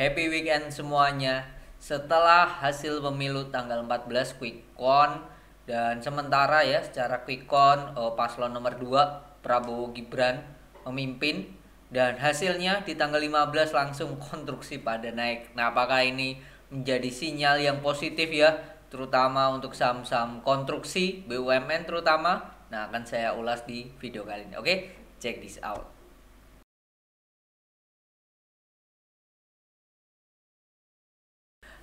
Happy weekend semuanya. Setelah hasil pemilu tanggal 14 quick count dan sementara ya secara quick count paslon nomor 2 Prabowo Gibran memimpin dan hasilnya di tanggal 15 langsung konstruksi pada naik. Nah, apakah ini menjadi sinyal yang positif ya, terutama untuk saham-saham konstruksi BUMN terutama? Nah, akan saya ulas di video kali ini. Oke, check this out.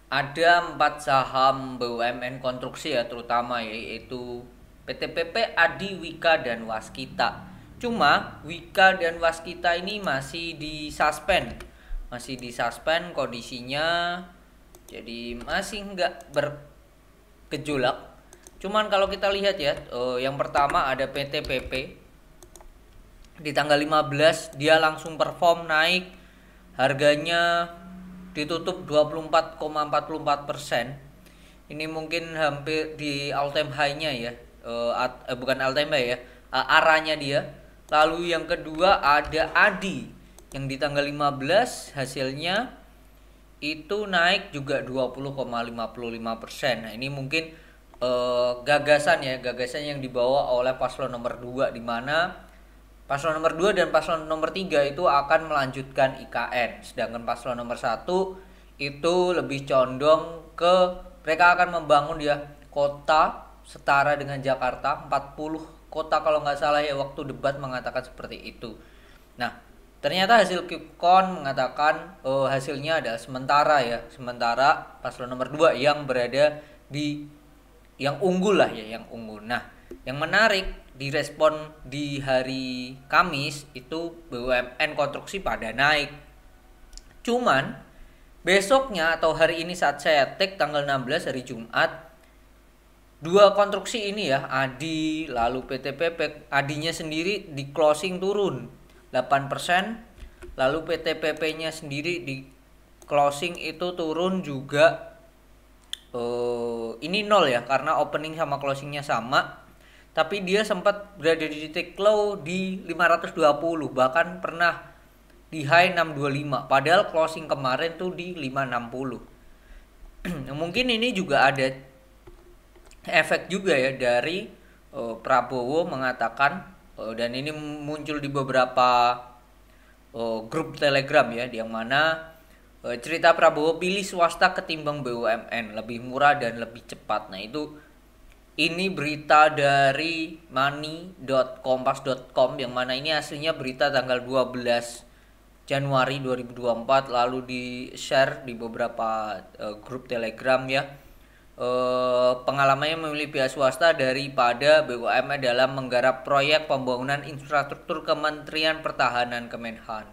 Ada 4 saham BUMN konstruksi ya, terutama yaitu PT PP, Adi, Wika, dan Waskita. Cuma Wika dan Waskita ini masih disuspend kondisinya, jadi masih nggak bergejolak. Cuman kalau kita lihat ya, yang pertama ada PT PP. Di tanggal 15 dia langsung perform naik, harganya ditutup 24,44%. Ini mungkin hampir di all time high-nya ya. Bukan all time high ya. Arahnya dia. Lalu yang kedua ada Adi yang di tanggal 15 hasilnya itu naik juga 20,55%. Nah, ini mungkin gagasan yang dibawa oleh paslon nomor 2, di mana paslon nomor 2 dan paslon nomor 3 itu akan melanjutkan IKN. Sedangkan paslon nomor 1 itu lebih condong ke mereka akan membangun ya kota setara dengan Jakarta, 40 kota kalau nggak salah ya, waktu debat mengatakan seperti itu. Nah, ternyata hasil quick count mengatakan hasilnya adalah sementara paslon nomor 2 yang berada di yang unggul lah ya, yang unggul. Nah, yang menarik direspon di hari Kamis itu BUMN konstruksi pada naik. Cuman besoknya atau hari ini saat saya tag tanggal 16 hari Jumat, dua konstruksi ini ya, Adi lalu PT PP, Adinya sendiri di closing turun 8%, lalu PT PP-nya sendiri di closing itu turun juga ini 0 ya, karena opening sama closingnya sama. Tapi dia sempat berada di titik low di 520, bahkan pernah di high 625, padahal closing kemarin tuh di 560. Mungkin ini juga ada efek juga ya dari Prabowo mengatakan, dan ini muncul di beberapa grup Telegram ya, yang mana cerita Prabowo pilih swasta ketimbang BUMN, lebih murah dan lebih cepat. Nah, ini berita dari money.kompas.com, yang mana ini aslinya berita tanggal 12 Januari 2024, lalu di share di beberapa grup Telegram ya. Pengalamannya memilih pihak swasta daripada BUMN dalam menggarap proyek pembangunan infrastruktur Kementerian Pertahanan Kemenhan.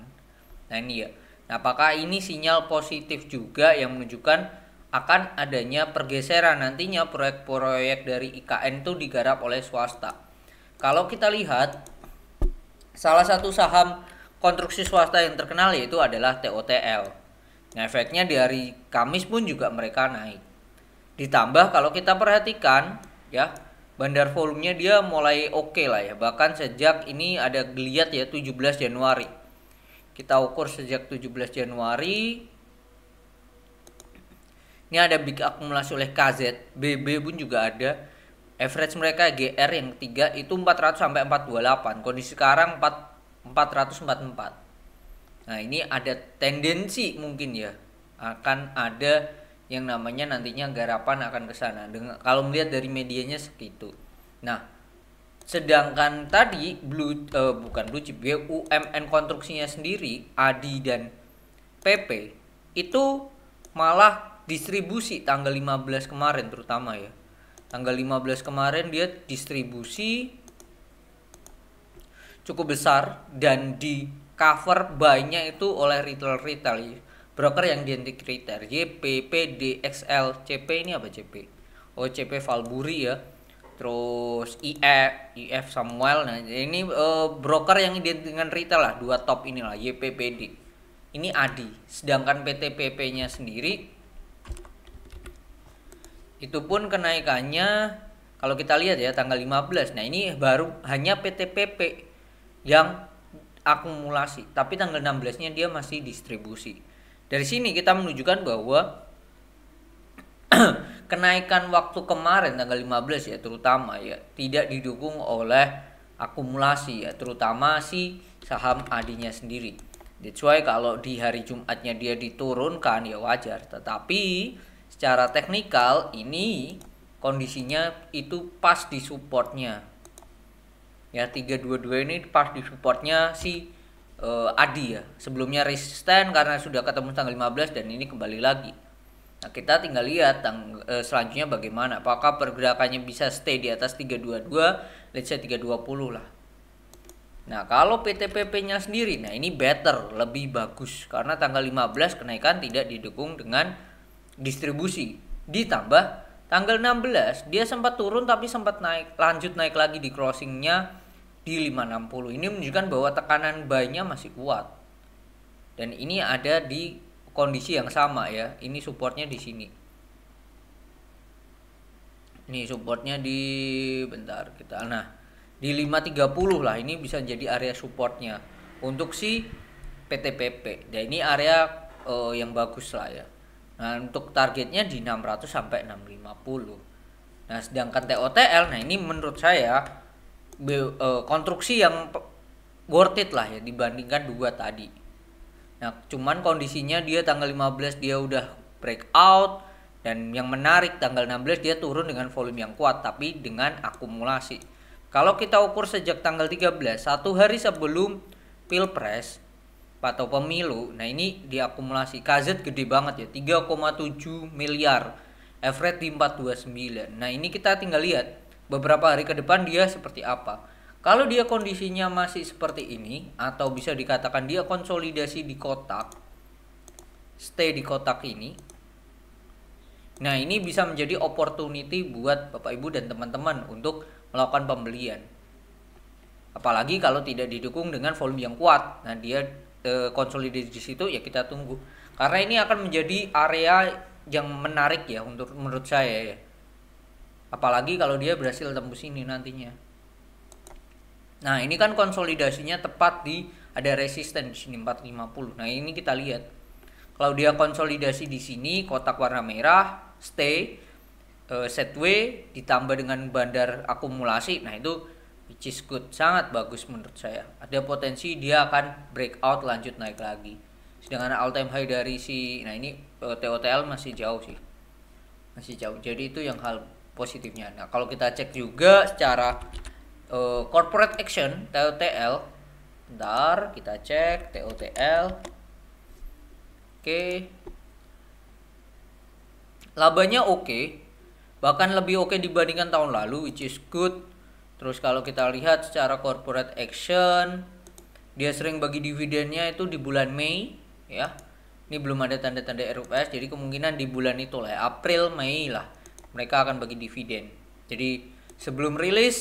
Nah, ini ya. Nah, apakah ini sinyal positif juga yang menunjukkan akan adanya pergeseran nantinya proyek-proyek dari IKN itu digarap oleh swasta? Kalau kita lihat, salah satu saham konstruksi swasta yang terkenal yaitu adalah TOTL. Nah, efeknya di hari Kamis pun juga mereka naik. Ditambah kalau kita perhatikan ya, bandar volumenya dia mulai oke lah ya. Bahkan sejak ini ada geliat ya 17 Januari. Kita ukur sejak 17 Januari. Ini ada big akumulasi oleh KZ, BB pun juga ada. Average mereka GR yang ketiga itu 400 sampai 428. Kondisi sekarang 444. Nah, ini ada tendensi mungkin ya akan ada yang namanya nantinya garapan akan ke sana. Kalau melihat dari medianya segitu. Nah, sedangkan tadi BUMN konstruksinya sendiri, Adi dan PP itu malah distribusi tanggal 15 kemarin terutama ya. Tanggal 15 kemarin dia distribusi cukup besar dan di cover buy-nya itu oleh retail ya. Broker yang identik retail, YP, PD, XL, CP ini apa CP? Oh, CP Valburi ya. Terus IF Samuel. Nah, ini broker yang identik dengan retail lah, dua top inilah YP, PD. Ini Adi. Sedangkan PT PP-nya sendiri itu pun kenaikannya kalau kita lihat ya tanggal 15. Nah, ini baru hanya PT PP yang akumulasi, tapi tanggal 16-nya dia masih distribusi. Dari sini kita menunjukkan bahwa kenaikan waktu kemarin tanggal 15 ya terutama ya tidak didukung oleh akumulasi ya, terutama si saham ADI-nya sendiri. That's why kalau di hari Jumatnya dia diturunkan ya wajar, tetapi secara teknikal ini kondisinya itu pas di supportnya. Ya 322 ini pas di supportnya si ADI ya. Sebelumnya resisten karena sudah ketemu tanggal 15 dan ini kembali lagi. Nah, kita tinggal lihat selanjutnya bagaimana. Apakah pergerakannya bisa stay di atas 322, let's say 320 lah. Nah, kalau PTPP-nya sendiri, nah ini better, lebih bagus karena tanggal 15 kenaikan tidak didukung dengan distribusi. Ditambah tanggal 16 dia sempat turun tapi sempat lanjut naik lagi di crossingnya di 560. Ini menunjukkan bahwa tekanan buy-nya masih kuat. Dan ini ada di kondisi yang sama ya. Ini supportnya di sini. Ini supportnya di bentar kita. Nah, di 530 lah ini bisa jadi area supportnya untuk si PTPP. Dan ini area yang bagus lah ya. Nah, untuk targetnya di 600 sampai 650. Nah, sedangkan TOTL, nah ini menurut saya konstruksi yang worth it lah ya dibandingkan dua tadi. Nah, cuman kondisinya dia tanggal 15 dia udah breakout, dan yang menarik tanggal 16 dia turun dengan volume yang kuat tapi dengan akumulasi. Kalau kita ukur sejak tanggal 13, satu hari sebelum Pilpres atau pemilu, nah ini diakumulasi. KZ gede banget ya, 3,7 miliar. Average di 429. Nah, ini kita tinggal lihat beberapa hari ke depan dia seperti apa. Kalau dia kondisinya masih seperti ini atau bisa dikatakan dia konsolidasi di kotak, stay di kotak ini. Nah, ini bisa menjadi opportunity buat Bapak Ibu dan teman-teman untuk melakukan pembelian. Apalagi kalau tidak didukung dengan volume yang kuat. Nah, dia konsolidasi di situ ya kita tunggu. Karena ini akan menjadi area yang menarik ya untuk menurut saya ya. Apalagi kalau dia berhasil tembus ini nantinya. Nah, ini kan konsolidasinya tepat di ada resisten di sini 450. Nah, ini kita lihat. Kalau dia konsolidasi di sini kotak warna merah, stay setway ditambah dengan bandar akumulasi. Nah, itu which is good, sangat bagus menurut saya. Ada potensi dia akan breakout lanjut naik lagi. Sedangkan all time high dari si, nah ini TOTL masih jauh sih, masih jauh. Jadi itu yang hal positifnya. Nah, kalau kita cek juga secara corporate action TOTL, bentar kita cek TOTL. Oke, labanya oke, bahkan lebih oke dibandingkan tahun lalu, which is good. Terus kalau kita lihat secara corporate action, dia sering bagi dividennya itu di bulan Mei ya. Ini belum ada tanda-tanda RUPS, jadi kemungkinan di bulan itu lah, April, Mei lah mereka akan bagi dividen. Jadi sebelum rilis,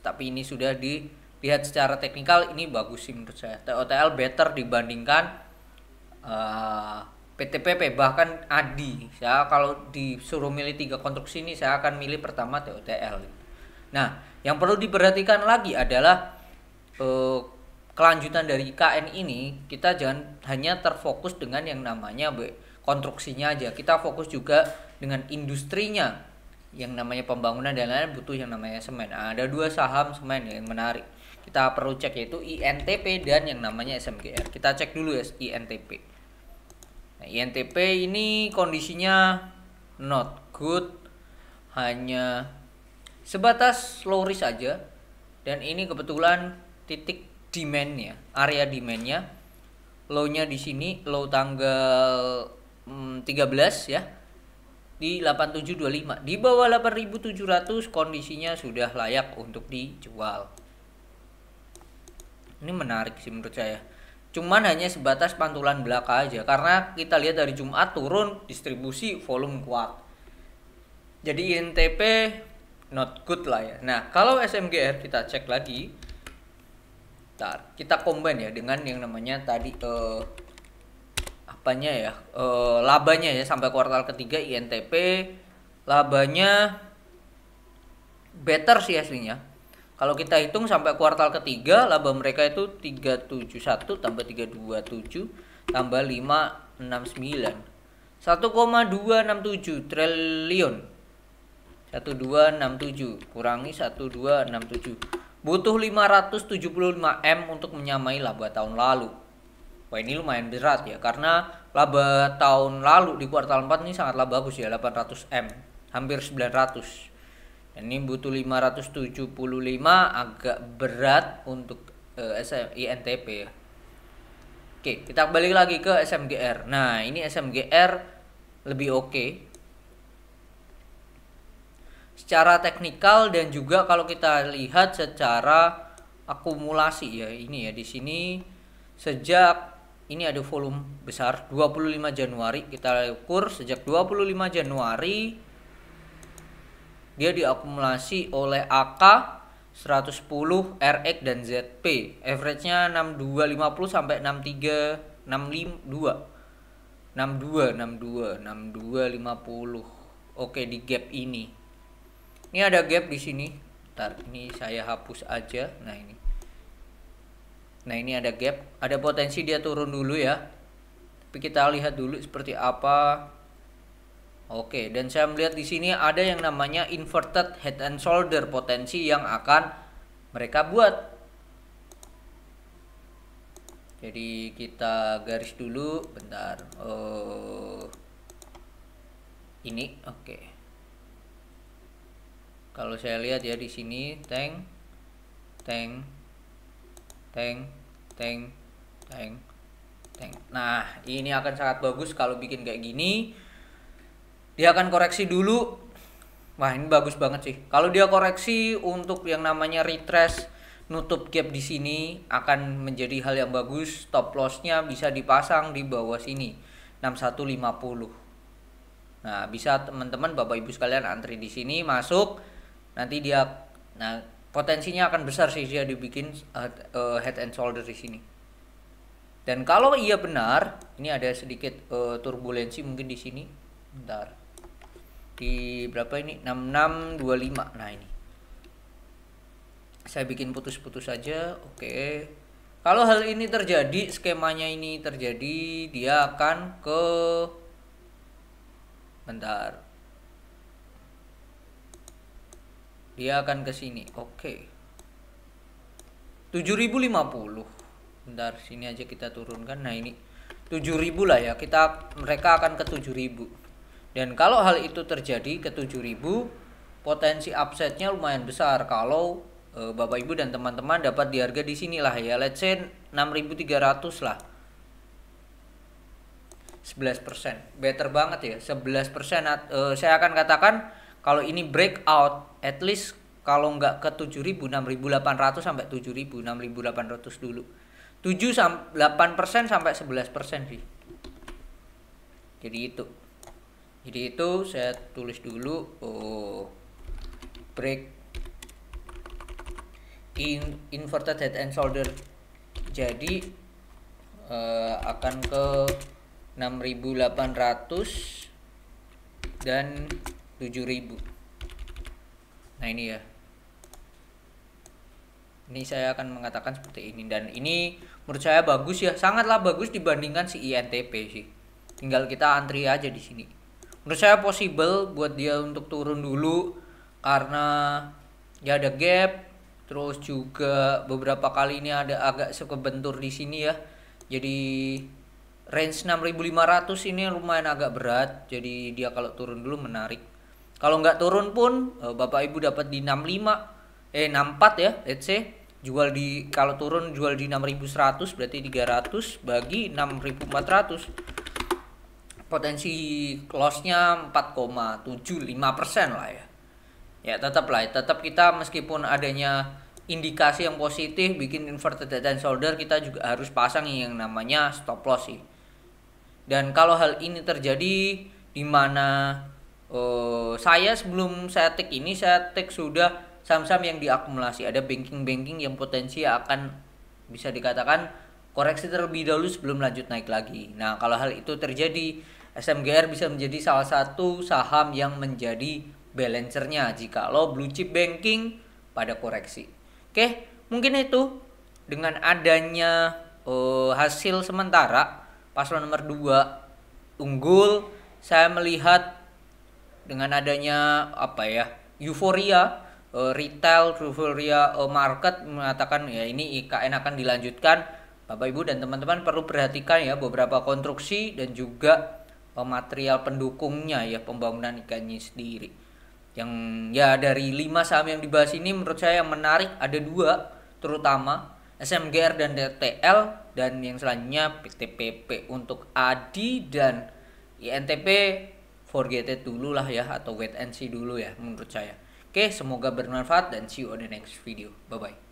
tapi ini sudah dilihat secara teknikal, ini bagus sih menurut saya. TOTL better dibandingkan PTPP bahkan ADI. Saya kalau disuruh milih 3 konstruksi ini, saya akan milih pertama TOTL. Nah, yang perlu diperhatikan lagi adalah kelanjutan dari KN ini. Kita jangan hanya terfokus dengan yang namanya konstruksinya aja. Kita fokus juga dengan industrinya, yang namanya pembangunan dan lain-lain butuh yang namanya semen. Nah, ada 2 saham semen yang menarik. Kita perlu cek yaitu INTP dan yang namanya SMGR. Kita cek dulu ya INTP. Nah, INTP ini kondisinya not good, hanya sebatas low risk aja. Dan ini kebetulan titik demand-nya, area demand-nya, low-nya di sini, low tanggal 13 ya, di 8725. Di bawah 8700 kondisinya sudah layak untuk dijual. Ini menarik sih menurut saya. Cuman hanya sebatas pantulan belaka aja, karena kita lihat dari Jumat turun, distribusi volume kuat. Jadi INTP not good lah ya. Nah, kalau SMGR kita cek lagi. Bentar, kita combine ya dengan yang namanya tadi apanya ya? Labanya ya sampai kuartal ketiga INTP labanya better sih aslinya. Kalau kita hitung sampai kuartal ketiga, laba mereka itu 371 tambah 327 tambah 5 1,267 triliun. 1267 kurangi 1267. Butuh 575 M untuk menyamai laba tahun lalu. Wah, ini lumayan berat ya, karena laba tahun lalu di kuartal 4 ini sangatlah bagus ya, 800 M, hampir 900. Dan ini butuh 575, agak berat untuk INTP ya. Oke, kita balik lagi ke SMGR. Nah, ini SMGR lebih oke secara teknikal, dan juga kalau kita lihat secara akumulasi ya, ini ya di sini sejak ini ada volume besar 25 Januari, kita ukur sejak 25 Januari dia diakumulasi oleh AK 110, RX dan ZP. Average-nya 6250 sampai 6362. 6250. Oke, di gap ini. Ini ada gap di sini. Ntar ini saya hapus aja. Nah, ini. Nah, ini ada gap, ada potensi dia turun dulu ya. Tapi kita lihat dulu seperti apa. Oke, dan saya melihat di sini ada yang namanya inverted head and shoulder, potensi yang akan mereka buat. Jadi kita garis dulu, bentar. Ini oke. Kalau saya lihat ya di sini tank. Nah, ini akan sangat bagus kalau bikin kayak gini. Dia akan koreksi dulu. Wah, ini bagus banget sih. Kalau dia koreksi untuk yang namanya retrace, nutup gap di sini akan menjadi hal yang bagus. Stop loss-nya bisa dipasang di bawah sini, 6150. Nah, bisa teman-teman Bapak Ibu sekalian antri di sini, masuk. Nanti dia potensinya akan besar sih dia dibikin head and shoulder di sini. Dan kalau iya benar, ini ada sedikit turbulensi mungkin di sini. Bentar. Di berapa ini? 6625. Nah, ini. Saya bikin putus-putus saja. Oke. Kalau hal ini terjadi, skemanya ini terjadi, dia akan ke bentar. Dia akan ke sini. Oke. 7050. Bentar, sini aja kita turunkan. Nah, ini 7000 lah ya. Mereka akan ke 7000. Dan kalau hal itu terjadi ke 7000, potensi upside-nya lumayan besar kalau Bapak Ibu dan teman-teman dapat di harga di sini lah ya. Let's say 6300 lah. 11%. Better banget ya. 11%. Saya akan katakan kalau ini breakout, at least kalau nggak ke 7000, 6800 sampai 7000, 6800 dulu. 8% sampai 11% sih. Jadi itu saya tulis dulu. Break inverted head and shoulder. Jadi akan ke 6800 dan 7000. Nah, ini ya. Ini saya akan mengatakan seperti ini, dan ini menurut saya bagus ya, sangatlah bagus dibandingkan si INTP sih. Tinggal kita antri aja di sini. Menurut saya possible buat dia untuk turun dulu karena ya ada gap, terus juga beberapa kali ini ada agak sekebentur di sini ya. Jadi range 6500 ini lumayan agak berat, jadi dia kalau turun dulu menarik. Kalau nggak turun pun Bapak Ibu dapat di 64 ya, let's say. Kalau turun jual di 6100, berarti 300 bagi 6400. Potensi loss-nya 4,75% lah ya. Ya tetap kita meskipun adanya indikasi yang positif bikin inverted head and shoulder, kita juga harus pasang yang namanya stop loss sih. Dan kalau hal ini terjadi di mana saya sebelum saya take ini, saya take sudah saham-saham yang diakumulasi, ada banking yang potensi akan bisa dikatakan koreksi terlebih dahulu sebelum lanjut naik lagi. Nah, kalau hal itu terjadi, SMGR bisa menjadi salah satu saham yang menjadi balancernya jikalau blue chip banking pada koreksi. Oke, mungkin itu dengan adanya hasil sementara paslon nomor 2 unggul. Saya melihat dengan adanya apa ya, euforia retail, euforia market mengatakan ya ini IKN akan dilanjutkan. Bapak Ibu dan teman-teman perlu perhatikan ya beberapa konstruksi dan juga material pendukungnya ya pembangunan IKN sendiri. Yang ya dari 5 saham yang dibahas ini menurut saya yang menarik ada 2 terutama SMGR dan DTL, dan yang selanjutnya PTPP. Untuk ADI dan INTP forget it dulu lah ya, atau wait and see dulu ya menurut saya. Oke, semoga bermanfaat dan see you on the next video. Bye bye.